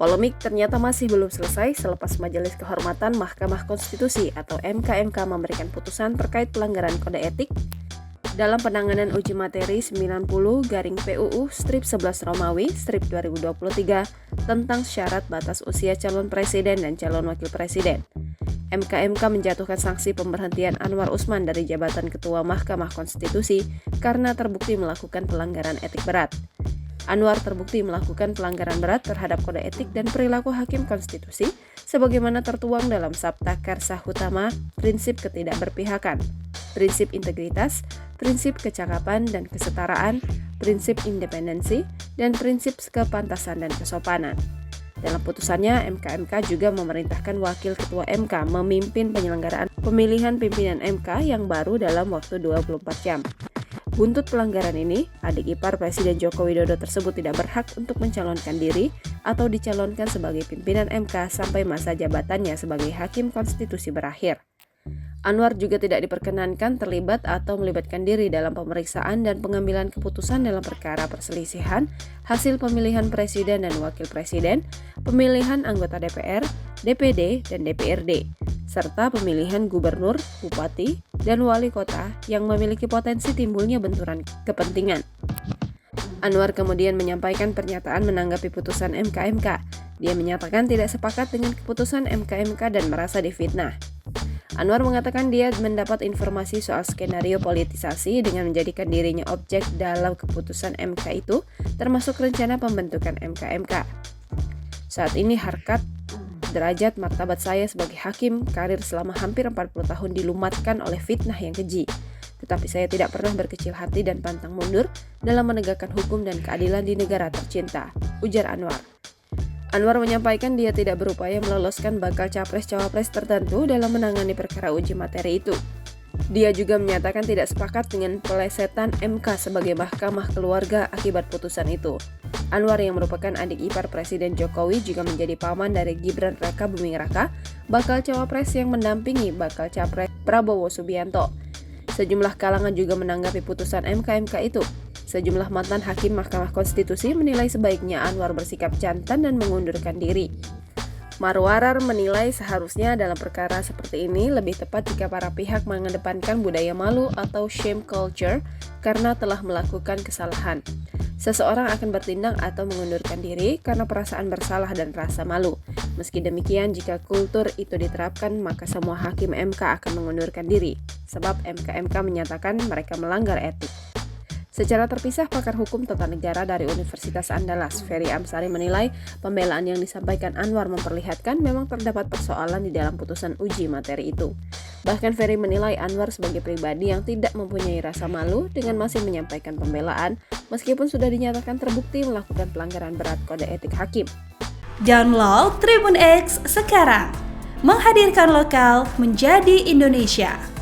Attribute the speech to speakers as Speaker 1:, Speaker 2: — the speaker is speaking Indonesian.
Speaker 1: Polemik ternyata masih belum selesai selepas Majelis Kehormatan Mahkamah Konstitusi atau MKMK memberikan putusan terkait pelanggaran kode etik dalam penanganan uji materi 90/PUU strip 11 Romawi strip 2023 tentang syarat batas usia calon presiden dan calon wakil presiden. MKMK menjatuhkan sanksi pemberhentian Anwar Usman dari jabatan Ketua Mahkamah Konstitusi karena terbukti melakukan pelanggaran etik berat. Anwar terbukti melakukan pelanggaran berat terhadap kode etik dan perilaku hakim konstitusi sebagaimana tertuang dalam Sabta Karsa Utama, prinsip ketidakberpihakan, prinsip integritas, prinsip kecakapan dan kesetaraan, prinsip independensi, dan prinsip kepantasan dan kesopanan. Dalam putusannya, MKMK juga memerintahkan Wakil Ketua MK memimpin penyelenggaraan pemilihan pimpinan MK yang baru dalam waktu 24 jam. Buntut pelanggaran ini, adik ipar Presiden Joko Widodo tersebut tidak berhak untuk mencalonkan diri atau dicalonkan sebagai pimpinan MK sampai masa jabatannya sebagai hakim konstitusi berakhir. Anwar juga tidak diperkenankan terlibat atau melibatkan diri dalam pemeriksaan dan pengambilan keputusan dalam perkara perselisihan hasil pemilihan presiden dan wakil presiden, pemilihan anggota DPR, DPD, dan DPRD, serta pemilihan gubernur, bupati, dan wali kota yang memiliki potensi timbulnya benturan kepentingan. Anwar kemudian menyampaikan pernyataan menanggapi putusan MKMK. Dia menyatakan tidak sepakat dengan keputusan MKMK dan merasa difitnah. Anwar mengatakan dia mendapat informasi soal skenario politisasi dengan menjadikan dirinya objek dalam keputusan MK itu, termasuk rencana pembentukan MKMK. Saat ini harkat, derajat, martabat saya sebagai hakim, karir selama hampir 40 tahun dilumatkan oleh fitnah yang keji. Tetapi saya tidak pernah berkecil hati dan pantang mundur dalam menegakkan hukum dan keadilan di negara tercinta, ujar Anwar. Anwar menyampaikan dia tidak berupaya meloloskan bakal capres-cawapres tertentu dalam menangani perkara uji materi itu. Dia juga menyatakan tidak sepakat dengan pelesetan MK sebagai mahkamah keluarga akibat putusan itu. Anwar yang merupakan adik ipar Presiden Jokowi juga menjadi paman dari Gibran Raka Buming Raka, bakal cawapres yang mendampingi bakal capres Prabowo Subianto. Sejumlah kalangan juga menanggapi putusan MKMK itu. Sejumlah mantan hakim Mahkamah Konstitusi menilai sebaiknya Anwar bersikap jantan dan mengundurkan diri. Marwarar menilai seharusnya dalam perkara seperti ini lebih tepat jika para pihak mengedepankan budaya malu atau shame culture karena telah melakukan kesalahan. Seseorang akan bertindak atau mengundurkan diri karena perasaan bersalah dan rasa malu. Meski demikian, jika kultur itu diterapkan, maka semua hakim MK akan mengundurkan diri, sebab MKMK menyatakan mereka melanggar etik. Secara terpisah, pakar hukum tata negara dari Universitas Andalas, Ferry Amsari menilai pembelaan yang disampaikan Anwar memperlihatkan memang terdapat persoalan di dalam putusan uji materi itu. Bahkan Ferry menilai Anwar sebagai pribadi yang tidak mempunyai rasa malu dengan masih menyampaikan pembelaan meskipun sudah dinyatakan terbukti melakukan pelanggaran berat kode etik hakim.
Speaker 2: Download Tribun X sekarang, menghadirkan lokal menjadi Indonesia.